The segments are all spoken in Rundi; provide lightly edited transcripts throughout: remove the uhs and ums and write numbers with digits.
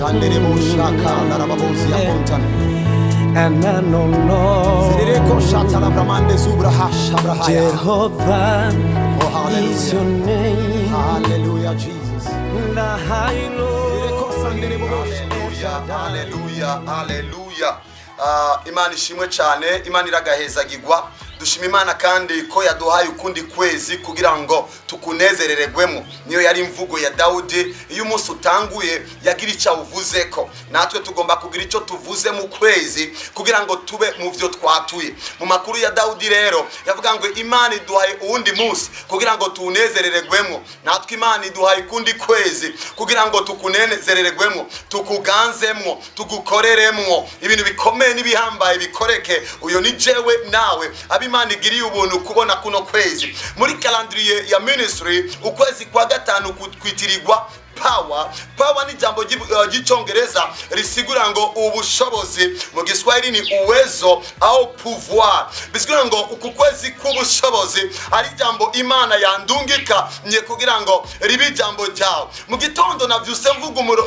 And I know Jehovah is your name. Hallelujah, Jesus. Hallelujah, hallelujah. Imana ishimwe cyane, Imana iragahezagirwa. Dushima Imana kandi ko yaduhaye ukundi kwezi kugira ngo tukunezerererwemo. Niyo yari imvugo ya Dawudi, iyo umunsi utanguye yagira icyo uvuze ko natwe tugomba kugira icyo tuvuze mu kwezi kugira ngo tube mu byo twatuye. Mu makuru ya Dawudi rero yavuga ngo Imana iduhaye uwundi munsi kugira ngo tunezerererwemo. Natwe Imana iduhaye ukundi kwezi kugira ngo tukunezerererwemo, tukuganzemo, tugukoreremo ibintu bikomeye n'ibihambaye bikoreke. Uyo ni jewe nawe Imana igiriye ubuntu kubona kuno kwezi. Muri calendrier ya ministry ukwezi kwa gatanu kwitirirwa power ni jambo gicongereza risigura ngo ubushobozi, mu Giswahili ni uwezo au pouvoir. Bisigura ngo uku kwezi k'ubushobozi ari jambo Imana yandungika nye kugira ngo ribi jambo ryawe. Mu gitondo navyuse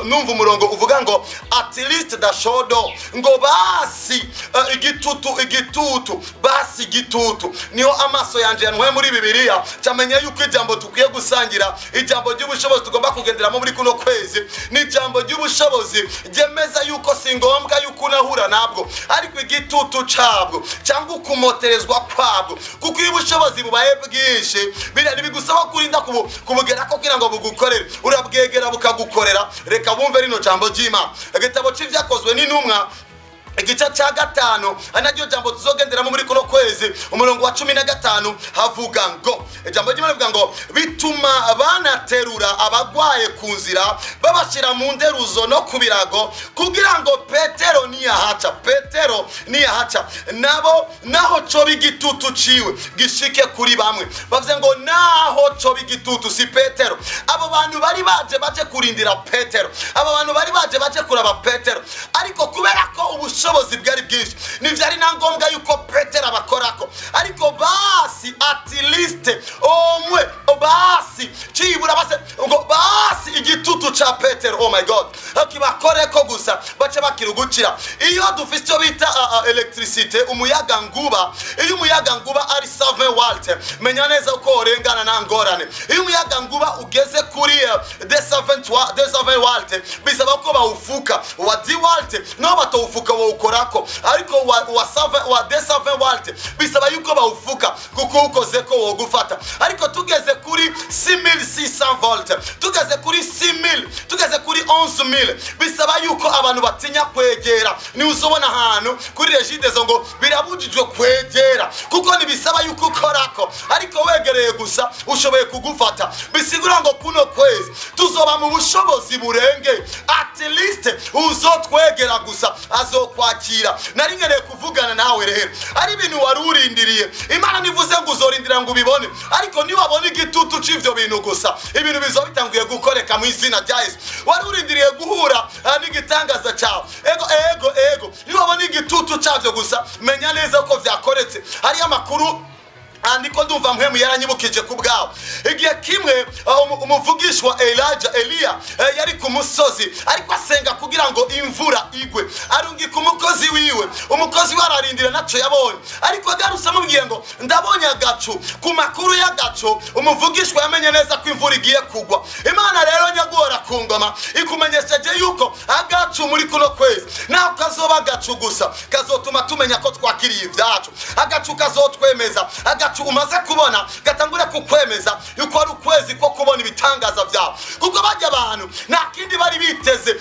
numva umurongo uvuga ngo at least the shodo, ngo basi igitutu basi igitutu. Niho amaso yanje yanwe muri Bibiliya camenya yuko ijambo tukwiye gusangira, ijambo ry'ubushobozi tugomba kugenderamo muri kuno kwezi ni jambo ry'ubushobozi ryemeza yuko singombwa yuko unahura nabwo, ariko igitutu cabwo cyangwa ukumoterezwa kwabwo, kuko iyo ubushobozi bubaye bwinshi bigusaba kurinda kubugera ko kugira ngo bugukorere, urabwegera bukagukorera. Reka bumve rino jambo ry'Imana. Igitabo c'Ivyakozwe n'Intumwa igice cya gatanu anaryo jambo tuzogenderamo muri kuno kwezi, umurongo wa 15 havuga ngo, ijambo ry'Imana rivuga ngo bituma banaterura abagwaye ku nzira babashira mu nderuzo no kubirago kugira ngo Petero niyahaca nabo naho co bigitutu ciwe gishike kuri bamwe. Bavuze ngo naho co bigitutu si Petero. Abo bantu bari baje kurindira Petero, abo bantu bari baje kuraba Petero, ariko kubera ko ubushobozi bwari bwinshi nivyari na ngombwa yuko Petero abakorako, ariko basi at least omwe basi cibura base ngo basi igitutu ca Petero, oh my God, akibakoreko gusa bace bakirugukira. Iyo dufite cyo bita electricité, umuyaga nguba, iyo umuyaga nguba ari 7 volt, menya neza uko orengana na ngorane. Iyo umuyaga nguba ugeze kuri de 7 volt bisaba ko bawufuka wa 10 volt no batawufuka wo ukorako, ariko wa de 7 volt bisaba yuko bawufuka kuko ukoze ko wo gufata. Ariko tugeze kuri 6600 volt, tugeze kuri 6000, tugeze kuri 11000 bisaba yuko abantu batinya kwegera. Ni uzobona ahantu kuri Regidezo ngo birabujijwe kwegera kuko nibisaba yuko ukorako, ariko wegereye gusa ushoboye kugufata. Bisigura ngo kuno kwezi tuzoba mu bushobozi burenge, at least uzotwegera gusa azokwakira. Nari nkeneye kuvugana nawe rero, ari ibintu wari urindiriye. Imana nivuze ngo uzorindira ngo ubibone, ariko ni wabona igitutu c'ivyo bintu gusa ibintu bizo bitanguye gukoreka mu izina rya Yesu. Wari urindiriye guhura n'igitangaza cyawe, ego ni wabona igitutu cyavyo gusa menya neza ko vyakoretse. Hari amakuru niko ndumva mpemu yaranyibukije ku bwawe. Igihe kimwe umuvugishwa Eliya yari ku musozi ariko asenga kugira ngo imvura igwe, arungika umukozi wiwe. Umukozi we ararindira naco yabonye, ariko agarutse amubwiye ngo ndabonye agacu. Ku makuru y'agacu umuvugishwa yamenye neza ko imvura igiye kugwa. Imana rero nyagora ku ngoma ikumenyesheje yuko agacu muri kuno kwezi naho kazoba agacu gusa kazotuma tumenya ko twakiriye ibyacu. Agacu kazotwemeza, agacu umaze kubona gatangura kukwemeza yuko ari ukwezi ko kubona ibitangaza byawe. Kuko bajya abantu nta kindi bari biteze,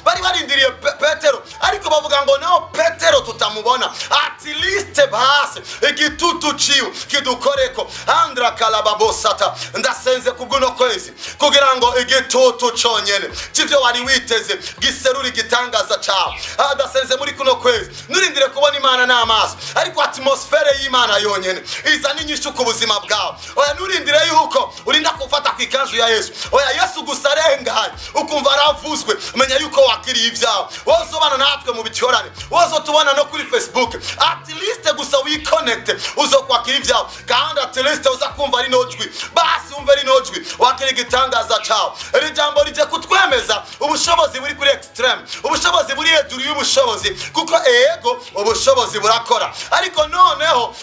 bari barindiriye Petero, ariko bavuga ngo naho Petero tutamubona, at least basi igitutu ciwe kidukoreko. Andra kalababosata, ndasenze kubwuno kwezi kugira ngo igitutu conyene civyo wari witeze giserura igitangaza cyawe. Ndasenze muri kuno kwezi nurindire kubona Imana n'amaso, ariko atmosfere y'Imana yonyene izana inyishu ku buzima bwawe. Oya nurindire yuko urinda kufata ku ikanzu ya Yesu. Oya Yesu gusa arengaye ukumva aravuzwe, menya yuko wakiriye ibyawe. Wozobana natwe mu bicorane, wozotubona no kuri Facebook, at least gusa wiconnect uzokwakira ibyawe, kandi at least uzakumva ari nojwi. Basi umve ari nojwi wakira igitangaza cyawe. Iri jambo rije kutwemeza ubushobozi buri kuri extreme, ubushobozi buri hejuru y'ubushobozi, kuko ego ubushobozi burakora. Ariko noneho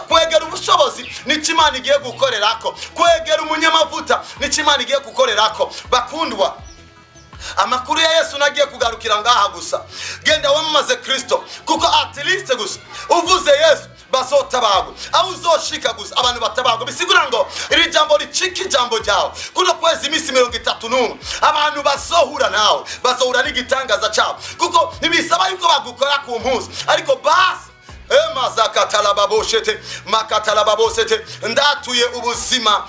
kwegera ubushobozi nicyo Imana igiye gukorerako, kwegera umunyamavuta nicyo Imana igiye gukorerako. Bakundwa, amakuru ya Yesu nagiye kugarukira ngaha gusa. Genda wamamaze Kristo, kuko at least gusa uvuze Yesu bazotabagwa, aho uzoshika gusa abantu batabagwa. Bisigura ngo iri jambo ricika ijambo ryawe. Kuno kwezi iminsi 31 abantu bazohura nawe, bazohura n'igitangaza cyabo, kuko ntibisaba yuko bagukora ku mpuzu, ariko basi makatalababosete ndatuye ubuzima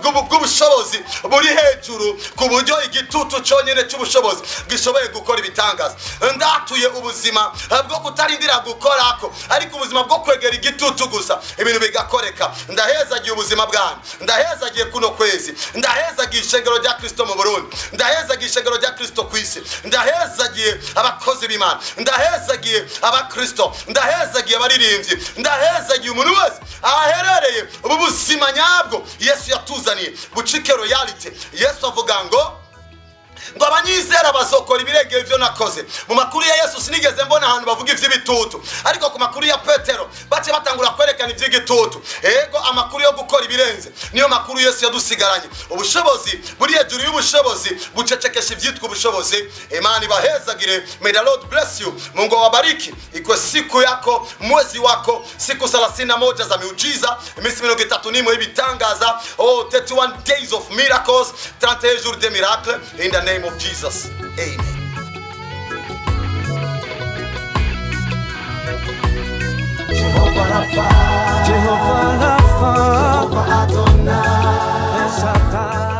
bw'ubushobozi buri hejuru, ku buryo igitutu cyonyine cy'ubushobozi gishoboye gukora ibitangaza. Ndatuye ubuzima bwo kutarindira gukorako, ariko ubuzima bwo kwegera igitutu gusa ibintu bigakoreka. Ndahezagiye ubuzima bwanyu, ndahezagiye kuno kwezi, ndahezagiye ishengero rya Kristo mu Burundi, ndahezagiye ishengero rya Kristo ku isi, ndahezagiye abakozi b'Imana, ndahezagiye abakristo, ndahezagiye abaririmbyi, ndahezagiye umuntu wese aherereye ubu buzima nyabwo Yesu yatuzaniye bucike reality. Yesu avuga ngo abanyizera bazokora ibirenge ivyo nakoze. Mu makuru ya Yesu sinigeze mbona ahantu bavuga ivy'ibitutu, ariko ku makuru ya Petero bace batangura kwerekana ivy'igitutu. Ego amakuru yo gukora ibirenze niyo makuru Yesu yadusigaranye. Ubushobozi buri hejuru y'ubushobozi bucecekesha ivyitwa ubushobozi. Imana ibahezagire. May the Lord bless you. Mungu awabariki. Iko siku yako, mwezi wako, siku 31 za miujiza, iminsi 31 y'ibitangaza, 31 days of miracles, 31 jours de miracles, in the name of Jesus. Amen. Jehovah Rapha, Jehovah Adonai, El Shaddai.